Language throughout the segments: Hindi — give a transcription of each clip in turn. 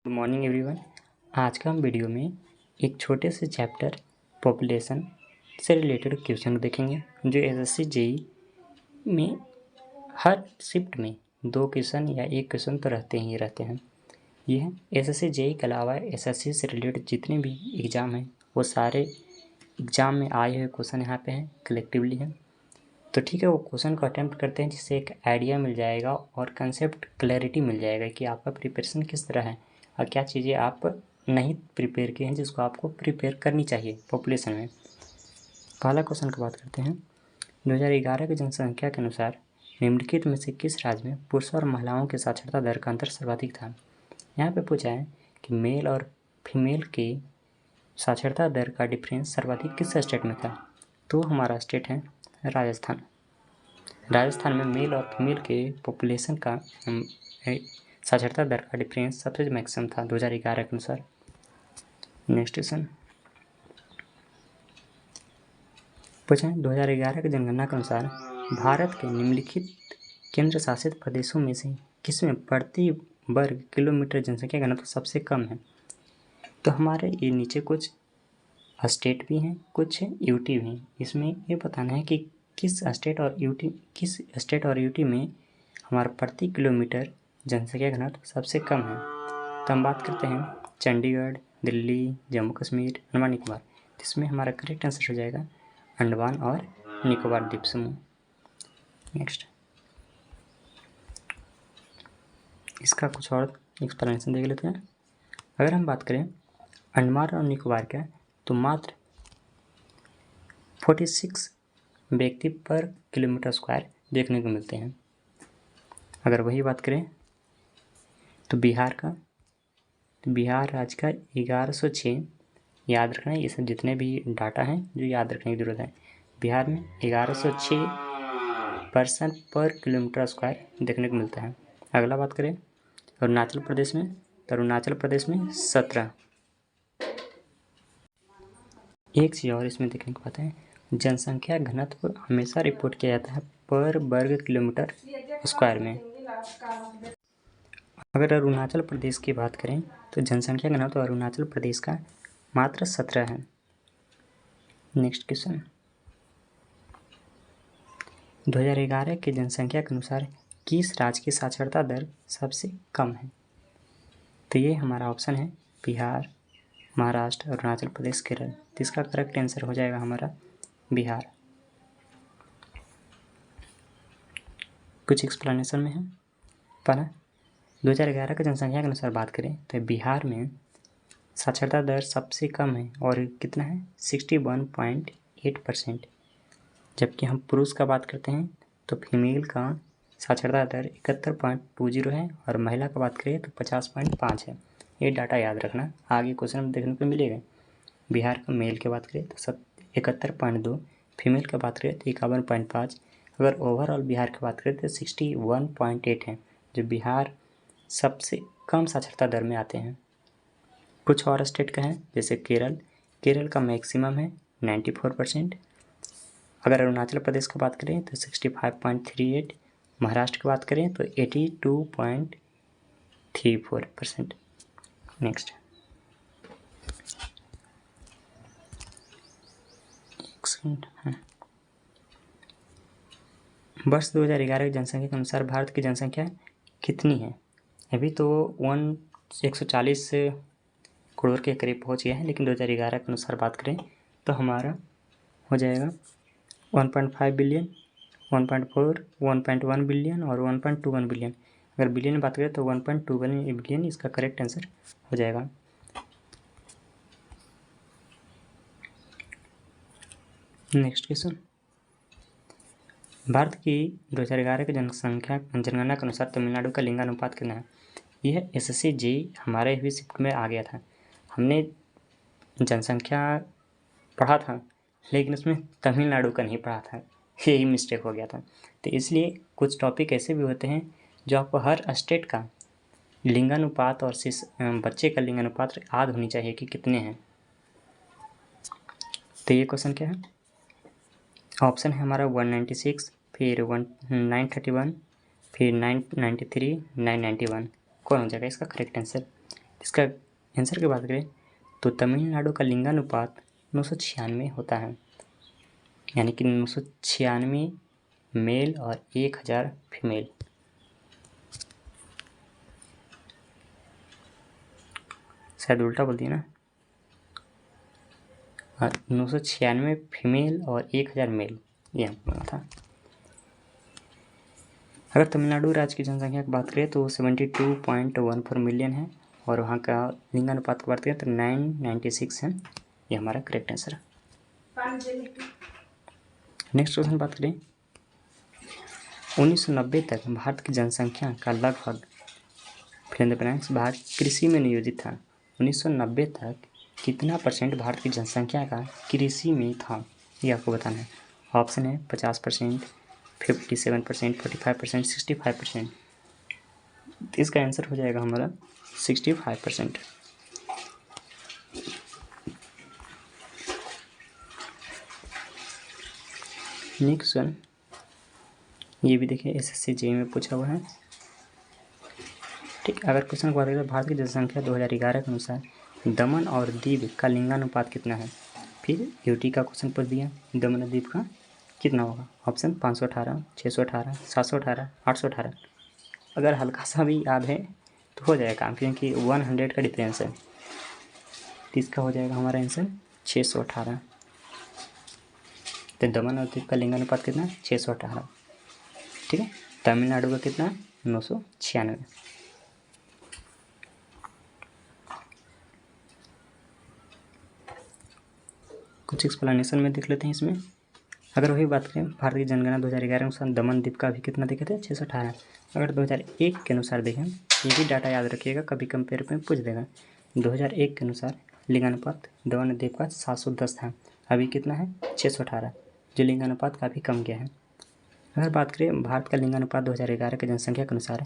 Good morning everyone. आज का हम वीडियो में एक छोटे से चैप्टर पॉपुलेशन से रिलेटेड क्वेश्चन देखेंगे जो एसएससी जेई में हर शिफ्ट में 2 क्वेश्चन या 1 क्वेश्चन तो रहते ही रहते हैं। यह एसएससी जेई के अलावा एसएससी से रिलेटेड जितने भी एग्ज़ाम हैं वो सारे एग्ज़ाम में आए हुए क्वेश्चन यहाँ पे हैं, कलेक्टिवली हैं। तो ठीक है, वो क्वेश्चन को अटैम्प्ट करते हैं जिससे एक आइडिया मिल जाएगा और कंसेप्ट क्लैरिटी मिल जाएगा कि आपका प्रिपरेशन किस तरह है और क्या चीज़ें आप नहीं प्रिपेयर किए हैं जिसको आपको प्रिपेयर करनी चाहिए पॉपुलेशन में। पहला क्वेश्चन की बात करते हैं। 2011 की जनसंख्या के अनुसार निम्नलिखित में से किस राज्य में पुरुषों और महिलाओं के साक्षरता दर का अंतर सर्वाधिक था। यहाँ पे पूछा है कि मेल और फीमेल के साक्षरता दर का डिफरेंस सर्वाधिक किस स्टेट में था। तो हमारा स्टेट है राजस्थान। राजस्थान में मेल और फीमेल के पॉपुलेशन का साक्षरता दर का डिफरेंस सबसे मैक्सिमम था 2011 के अनुसार। नेक्स्ट क्वेश्चन पूछा है 2011 की जनगणना के अनुसार भारत के निम्नलिखित केंद्र शासित प्रदेशों में से किसमें प्रति वर्ग किलोमीटर जनसंख्या घनत्व सबसे कम है। तो हमारे ये नीचे कुछ स्टेट भी हैं, कुछ यूटी भी हैं। इसमें ये बताना है कि किस स्टेट और यूटी में हमारा प्रति किलोमीटर जनसंख्या घनत्व सबसे कम है। तो हम बात करते हैं चंडीगढ़, दिल्ली, जम्मू कश्मीर, अंडमान निकोबार। जिसमें हमारा करेक्ट आंसर हो जाएगा अंडमान और निकोबार द्वीप समूह। नेक्स्ट इसका कुछ और एक्सप्लेनेशन देख लेते हैं। अगर हम बात करें अंडमान और निकोबार का, तो मात्र 46 व्यक्ति पर किलोमीटर स्क्वायर देखने को मिलते हैं। अगर वही बात करें तो बिहार का, तो बिहार राज्य का 1106, याद रखना ये सब जितने भी डाटा हैं जो याद रखने की ज़रूरत है। बिहार में 1106 पर्सन पर किलोमीटर स्क्वायर देखने को मिलता है। अगला बात करें अरुणाचल प्रदेश में, तो अरुणाचल प्रदेश में 17। एक चीज़ और इसमें देखने को पाते हैं, जनसंख्या घनत्व हमेशा रिपोर्ट किया जाता है पर वर्ग किलोमीटर स्क्वायर में। अगर अरुणाचल प्रदेश की बात करें तो जनसंख्या घनत्व अरुणाचल प्रदेश का मात्र 17 है। नेक्स्ट क्वेश्चन 2011 की जनसंख्या के अनुसार किस राज्य की साक्षरता दर सबसे कम है। तो ये हमारा ऑप्शन है बिहार, महाराष्ट्र, अरुणाचल प्रदेश, केरल। तो इसका करेक्ट आंसर हो जाएगा हमारा बिहार। कुछ एक्सप्लेनेशन में है। पहला 2011 की जनसंख्या के अनुसार बात करें तो बिहार में साक्षरता दर सबसे कम है और कितना है 61.8%। जबकि हम पुरुष का बात करते हैं तो फीमेल का साक्षरता दर 71.20 है और महिला का बात करें तो 50.5 है। ये डाटा याद रखना, आगे क्वेश्चन में देखने को मिलेगा। बिहार का मेल की बात करें तो 71.2, फीमेल की बात करें तो 51.5। अगर ओवरऑल बिहार की बात करें तो 61.8 है, जो बिहार सबसे कम साक्षरता दर में आते हैं। कुछ और स्टेट का है जैसे केरल का मैक्सिमम है 94%। अगर अरुणाचल प्रदेश की बात करें तो 65.38, महाराष्ट्र की बात करें तो 82.34%। नेक्स्ट वर्ष 2011 की जनसंख्या के अनुसार भारत की जनसंख्या कितनी है। अभी तो 140 करोड़ के करीब पहुंच गया है, लेकिन 2011 के अनुसार बात करें तो हमारा हो जाएगा 1.5 बिलियन, 1.4, 1.1 बिलियन और 1.21 बिलियन। अगर बिलियन में बात करें तो 1.21 बिलियन इसका करेक्ट आंसर हो जाएगा। नेक्स्ट क्वेश्चन भारत की 2011 की जनगणना के अनुसार तमिलनाडु का लिंगानुपात कितना है। यह एसएससी जेईई हमारे भी शिफ्ट में आ गया था। हमने जनसंख्या पढ़ा था लेकिन उसमें तमिलनाडु का नहीं पढ़ा था, यही मिस्टेक हो गया था। तो इसलिए कुछ टॉपिक ऐसे भी होते हैं जो आपको हर स्टेट का लिंगानुपात और बच्चे का लिंगानुपात याद होनी चाहिए कि कितने हैं। तो ये क्वेश्चन क्या है, ऑप्शन है हमारा 196, फिर 931, फिर 993, 991। कौन हो जाएगा इसका करेक्ट आंसर। इसका आंसर की बात करें तो तमिलनाडु का लिंगानुपात 996 होता है, यानी कि 996 मेल और 1000 फीमेल। शायद उल्टा बोल दिया ना, 996 फीमेल और 1000 मेल, ये हमको बोला था। अगर तमिलनाडु राज्य की जनसंख्या की बात करें तो 72.14 मिलियन है और वहाँ का लिंगानुपात की बात करें तो 996 है। ये हमारा करेक्ट आंसर है। नेक्स्ट क्वेश्चन बात करें 1990 तक भारत की जनसंख्या का लगभग भाग कृषि में नियोजित था। 1990 तक कितना परसेंट भारत की जनसंख्या का कृषि में था, ये आपको बताना है। ऑप्शन है 50%, 57%, 45%, 65%। इसका आंसर हो जाएगा हमारा 65%। नेक्स्ट वन, ये भी देखिए एसएससी जेईई में पूछा हुआ है। ठीक, अगर क्वेश्चन को बात करें भारत की जनसंख्या 2011 के अनुसार दमन और दीव का लिंगानुपात कितना है। फिर यूटी का क्वेश्चन पूछ दिया, दमन और दीव का कितना होगा। ऑप्शन 518, 618, 718, 818। अगर हल्का सा भी याद है तो हो जाएगा काम, क्योंकि 100 का डिफरेंस है। तो इसका हो जाएगा हमारा आंसर 618। तो दमन और दीव का लिंगानुपात कितना है 618। ठीक है, तमिलनाडु का कितना 996। कुछ एक्सप्लेनेशन में देख लेते हैं इसमें। अगर वही बात करें भारत की जनगणना 2011 के अनुसार दमन द्वीप का भी कितना देखे थे 618। अगर 2001 के अनुसार देखें, ये भी डाटा याद रखिएगा, कभी कंपेयर में पूछ देगा। 2001 के अनुसार लिंगानुपात दमन द्वीप का 710 था, अभी कितना है 618, जो लिंगानुपात काफ़ी कम गया है। अगर बात करें भारत का लिंगानुपात 2011 की जनसंख्या के अनुसार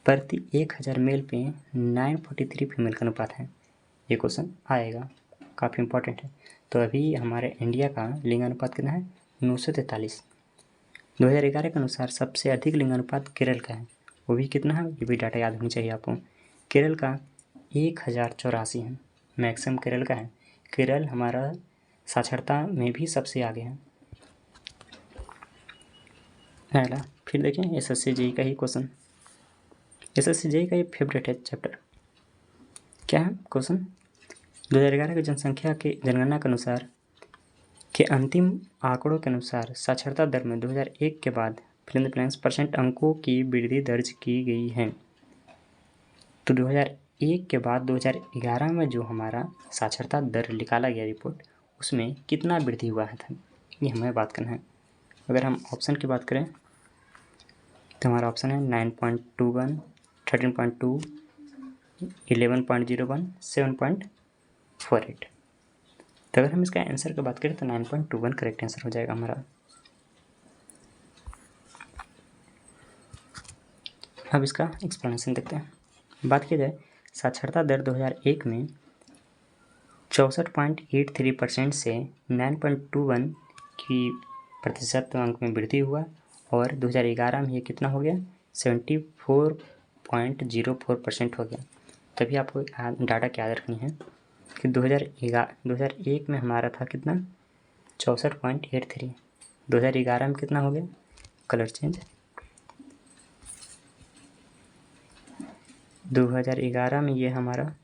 प्रति 1000 मेल पे 943 फीमेल का अनुपात है। ये क्वेश्चन आएगा, काफ़ी इंपॉर्टेंट है। तो अभी हमारे इंडिया का लिंगानुपात कितना है 943। 2011 के अनुसार सबसे अधिक लिंगानुपात केरल का है, वो भी कितना है, ये भी डाटा याद होनी चाहिए आपको। केरल का 1084 है, मैक्सिमम केरल का है। केरल हमारा साक्षरता में भी सबसे आगे है। अगला फिर देखें एसएससी जेईई का ही क्वेश्चन। एसएससी जेईई का ये फेवरेट है चैप्टर। क्या है क्वेश्चन, 2011 की जनसंख्या के जनगणना के अनुसार के अंतिम आंकड़ों के अनुसार साक्षरता दर में 2001 के बाद % अंकों की वृद्धि दर्ज की गई है। तो 2001 के बाद 2011 में जो हमारा साक्षरता दर निकाला गया रिपोर्ट, उसमें कितना वृद्धि हुआ है था, ये हमें बात करना है। अगर हम ऑप्शन की बात करें तो हमारा ऑप्शन है 9.21, 13.2, 11.01, 7.48। तो अगर हम इसका आंसर की बात करें तो 9.21 करेक्ट आंसर हो जाएगा हमारा। अब इसका एक्सप्लेनेशन देखते हैं। बात की जाए साक्षरता दर 2001 में 64.83% से 9.21 की प्रतिशत अंक में वृद्धि हुआ और 2011 में ये कितना हो गया 74.04% हो गया। तभी आपको डाटा क्या याद रखनी है कि 2001 में हमारा था कितना 64.83, 2011 में कितना हो गया, कलर चेंज, 2011 में ये हमारा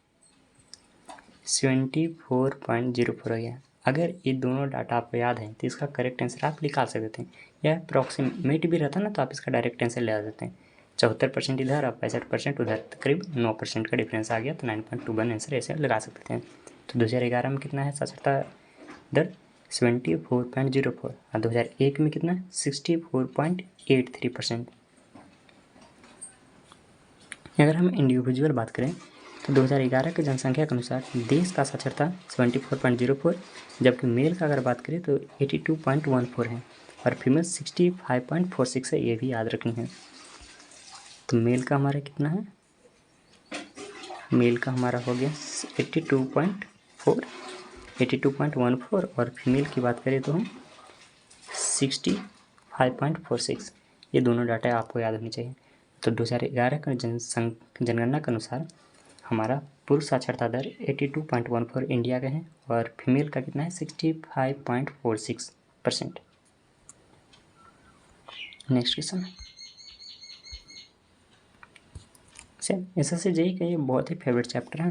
74.04 हो गया। अगर ये दोनों डाटा आपको याद है तो इसका करेक्ट आंसर आप निकाल सकते हैं, या अप्रॉक्सीमेट भी रहता ना तो आप इसका डायरेक्ट आंसर ले आ सकते हैं। 74% इधर और 65% उधर, करीब 9% का डिफरेंस आ गया, तो 9.21 आंसर ऐसे लगा सकते हैं। तो 2011 में कितना है साक्षरता दर 74.04 और 2001 में कितना 64.83%। अगर हम इंडिविजुअल बात करें तो 2011 की जनसंख्या के अनुसार देश का साक्षरता 74.04, जबकि मेल का अगर बात करें तो 82.14 है और फीमेल 65.46 है, ये भी याद रखनी है। तो मेल का हमारा कितना है, मेल का हमारा हो गया 82.14 और फीमेल की बात करें तो हम 65.46। ये दोनों डाटा आपको याद होनी चाहिए। तो 2011 का जनगणना के अनुसार हमारा पुरुष साक्षरता दर 82.14 इंडिया का है और फीमेल का कितना है 65.46%। Next question same SSC JEE का ये बहुत ही फेवरेट चैप्टर है।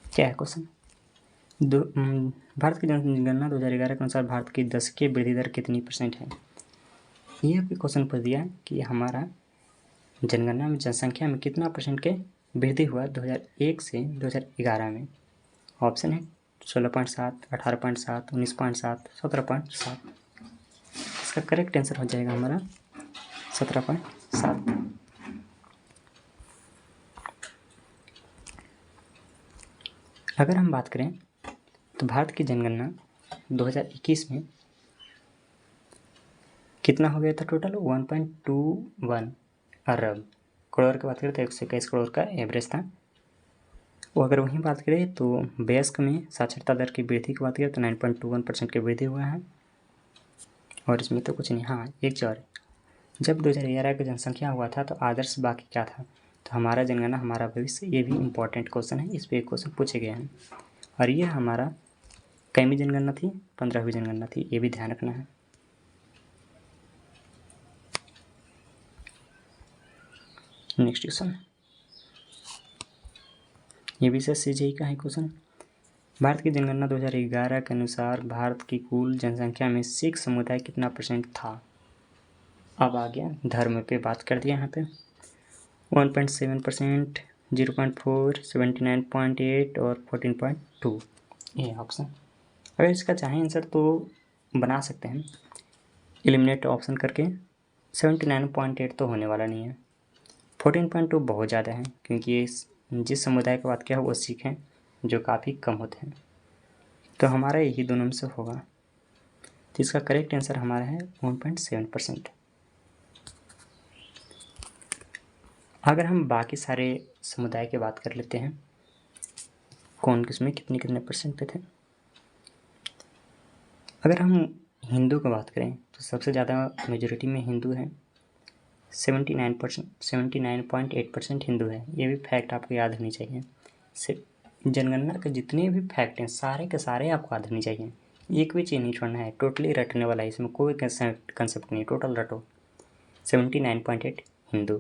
क्या है क्वेश्चन? भारत की जनगणना 2011 के अनुसार भारत की दशकीय वृद्धि दर कितनी % है? ये आपके क्वेश्चन पूछ दिया कि हमारा जनगणना में जनसंख्या में कितना % के वृद्धि हुआ 2001 से 2011 में। ऑप्शन है 16.7, 18.7, 19.7, 17.7। इसका करेक्ट आंसर हो जाएगा हमारा 17.7। अगर हम बात करें तो भारत की जनगणना 2021 में कितना हो गया था टोटल? 1.21 अरब। करोड़ की बात करें तो 121 करोड़ का एवरेज था। वो अगर वहीं बात करें तो वयस्क में साक्षरता दर की वृद्धि की बात करें तो 9.21% की वृद्धि हुआ है। और इसमें तो कुछ नहीं, हाँ एक चीज़ और, जब 2011 की जनसंख्या हुआ था तो आदर्श वाक्य क्या था? तो हमारा जनगणना हमारा भविष्य, ये भी इम्पोर्टेंट क्वेश्चन है, इस पर एक क्वेश्चन पूछे गए हैं। और ये हमारा कैमी जनगणना थी, 15वीं जनगणना थी, ये भी ध्यान रखना है। नेक्स्ट क्वेश्चन, ये भी एसएससी जेईई का है क्वेश्चन। भारत की जनगणना 2011 के अनुसार भारत की कुल जनसंख्या में सिख समुदाय कितना % था? अब आ गया धर्म पे बात कर दिया यहाँ पे। 1.7%, 0.4, 79.8 और 14.2, ये ऑप्शन। अगर इसका चाहें आंसर तो बना सकते हैं एलिमिनेट ऑप्शन करके। 79.8 तो होने वाला नहीं है। 14.2 बहुत ज़्यादा है, क्योंकि ये जिस समुदाय की बात किया है वो सिख हैं, जो काफ़ी कम होते हैं। तो हमारा यही दोनों में से होगा। तो इसका करेक्ट आंसर हमारा है 1.7%। अगर हम बाकी सारे समुदाय की बात कर लेते हैं, कौन किसमें कितने कितने % पे थे। अगर हम हिंदू की बात करें तो सबसे ज़्यादा मेजॉरिटी में हिंदू हैं, 79.8% हिंदू है। ये भी फैक्ट आपको याद होनी चाहिए। जनगणना के जितने भी फैक्ट हैं सारे के सारे आपको याद होनी चाहिए, एक भी चीज़ नहीं छोड़ना है। टोटली रटने वाला है, इसमें कोई कंसेप्ट नहीं, टोटल रटो। 79.8 हिंदू।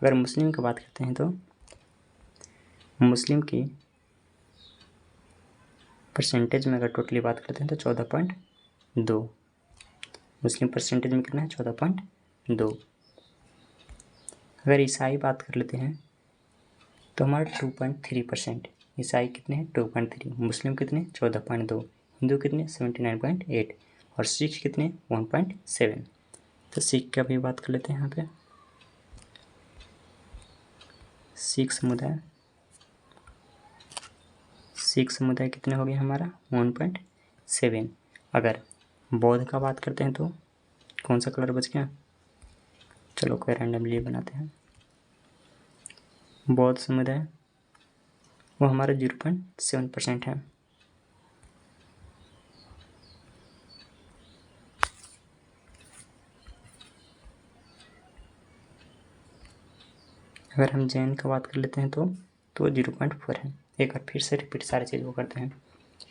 अगर मुस्लिम की बात करते हैं तो मुस्लिम की परसेंटेज में अगर टोटली बात करते हैं तो 14.2। मुस्लिम परसेंटेज में कितना है? 14.2। अगर ईसाई बात कर लेते हैं तो हमारा 2.3%। ईसाई कितने हैं? 2.3। मुस्लिम कितने? 14.2। हिंदू कितने? 79.8। और सिख कितने? 1.7। तो सिख का भी बात कर लेते हैं यहाँ पे। सिख समुदाय कितने हो गए हमारा? 1.7। अगर बौद्ध का बात करते हैं तो कौन सा कलर बच गया? चलो कोई रैंडमली बनाते हैं। बौद्ध समुदाय वो हमारा 0.7% है। अगर हम जैन का बात कर लेते हैं तो 0.4 है। एक बार फिर से रिपीट सारी चीज़ को करते हैं।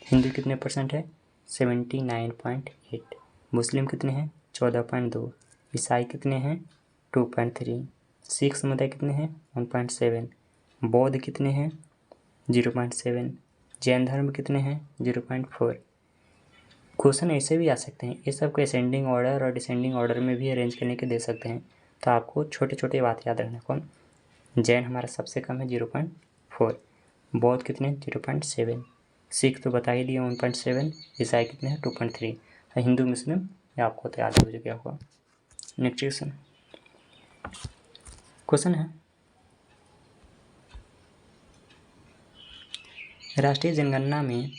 हिंदू कितने % है? 79.8। मुस्लिम कितने हैं? 14.2। ईसाई कितने हैं? 2.3। सिख समुदाय कितने हैं? 1.7। बौद्ध कितने हैं? 0.7। जैन धर्म कितने हैं? 0.4। क्वेश्चन ऐसे भी आ सकते हैं, ये सबको असेंडिंग ऑर्डर और डिसेंडिंग ऑर्डर में भी अरेंज करने के दे सकते हैं। तो आपको छोटे छोटे बात याद रखना। कौन? जैन हमारा सबसे कम है 0.4। बौद्ध कितने? 0.7। सिख तो बता ही दिया 1.7। ईसाई कितने हैं? 2.3। हिंदू मुस्लिम ये आपको तो याद हो गया होगा। नेक्स्ट क्वेश्चन है, राष्ट्रीय जनगणना में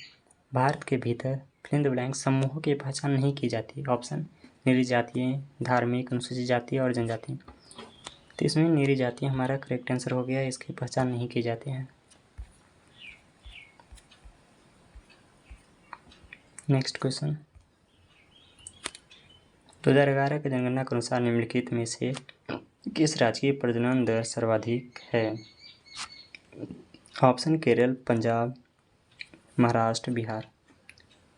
भारत के भीतर फिल ब्लैंक समूहों की पहचान नहीं की जाती। ऑप्शन निरी जातीय, धार्मिक, अनुसूचित जाति और जनजाति। तो इसमें निरी जाति हमारा करेक्ट आंसर हो गया, इसकी पहचान नहीं की जाती है। नेक्स्ट क्वेश्चन, 2011 की जनगणना के अनुसार निम्नलिखित में से किस राज्य की प्रजनन दर सर्वाधिक है? ऑप्शन केरल, पंजाब, महाराष्ट्र, बिहार।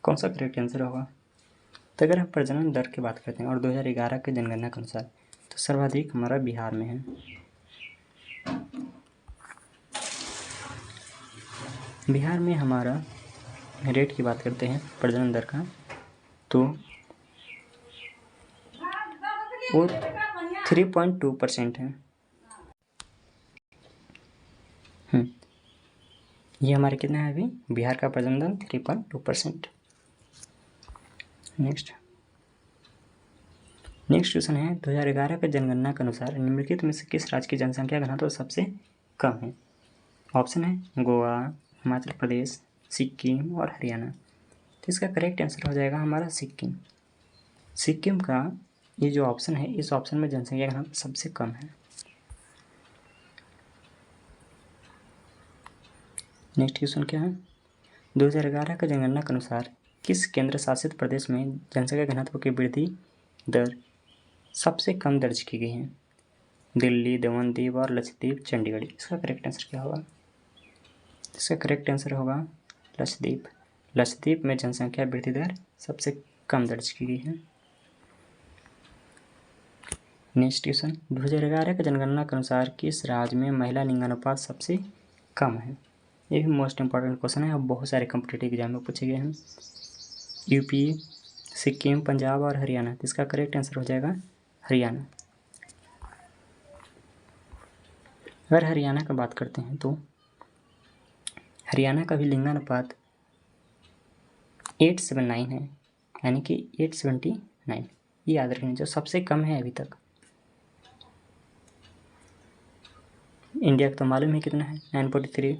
कौन सा करेक्ट आंसर होगा? तो अगर हम प्रजनन दर की बात करते हैं और 2011 की जनगणना के अनुसार तो सर्वाधिक हमारा बिहार में है। बिहार में हमारा रेट की बात करते हैं प्रजनन दर का, तो वो 3.2% है। ये हमारे कितना है अभी? बिहार का प्रजनन दर 3.2%। नेक्स्ट क्वेश्चन है 2011 के जनगणना के अनुसार निम्नलिखित में से किस राज्य की जनसंख्या घनत्व सबसे कम है? ऑप्शन है गोवा, हिमाचल प्रदेश, सिक्किम और हरियाणा। तो इसका करेक्ट आंसर हो जाएगा हमारा सिक्किम। सिक्किम का ये जो ऑप्शन है, इस ऑप्शन में जनसंख्या घनत्व सबसे कम है। नेक्स्ट क्वेश्चन क्या है? 2011 के जनगणना के अनुसार किस केंद्र शासित प्रदेश में जनसंख्या घनत्व की वृद्धि दर सबसे कम दर्ज की गई है? दिल्ली, दमन दीव और लक्षद्वीप, चंडीगढ़। इसका करेक्ट आंसर क्या होगा? इसका करेक्ट आंसर होगा लक्षद्वीप। लक्षद्वीप में जनसंख्या वृद्धि दर सबसे कम दर्ज की गई है। नेक्स्ट क्वेश्चन 2011 के जनगणना के अनुसार किस राज्य में महिला लिंगानुपात सबसे कम है? ये भी मोस्ट इंपॉर्टेंट क्वेश्चन है और बहुत सारे कॉम्पिटिटिव एग्जाम में पूछे गए हैं। यूपी, सिक्किम, पंजाब और हरियाणा। इसका करेक्ट आंसर हो जाएगा हरियाणा। अगर हरियाणा का बात करते हैं तो हरियाणा का भी लिंगानुपात 879 है, यानी कि 879। ये याद रखना, जो सबसे कम है अभी तक। इंडिया का तो मालूम है कितना है, 943।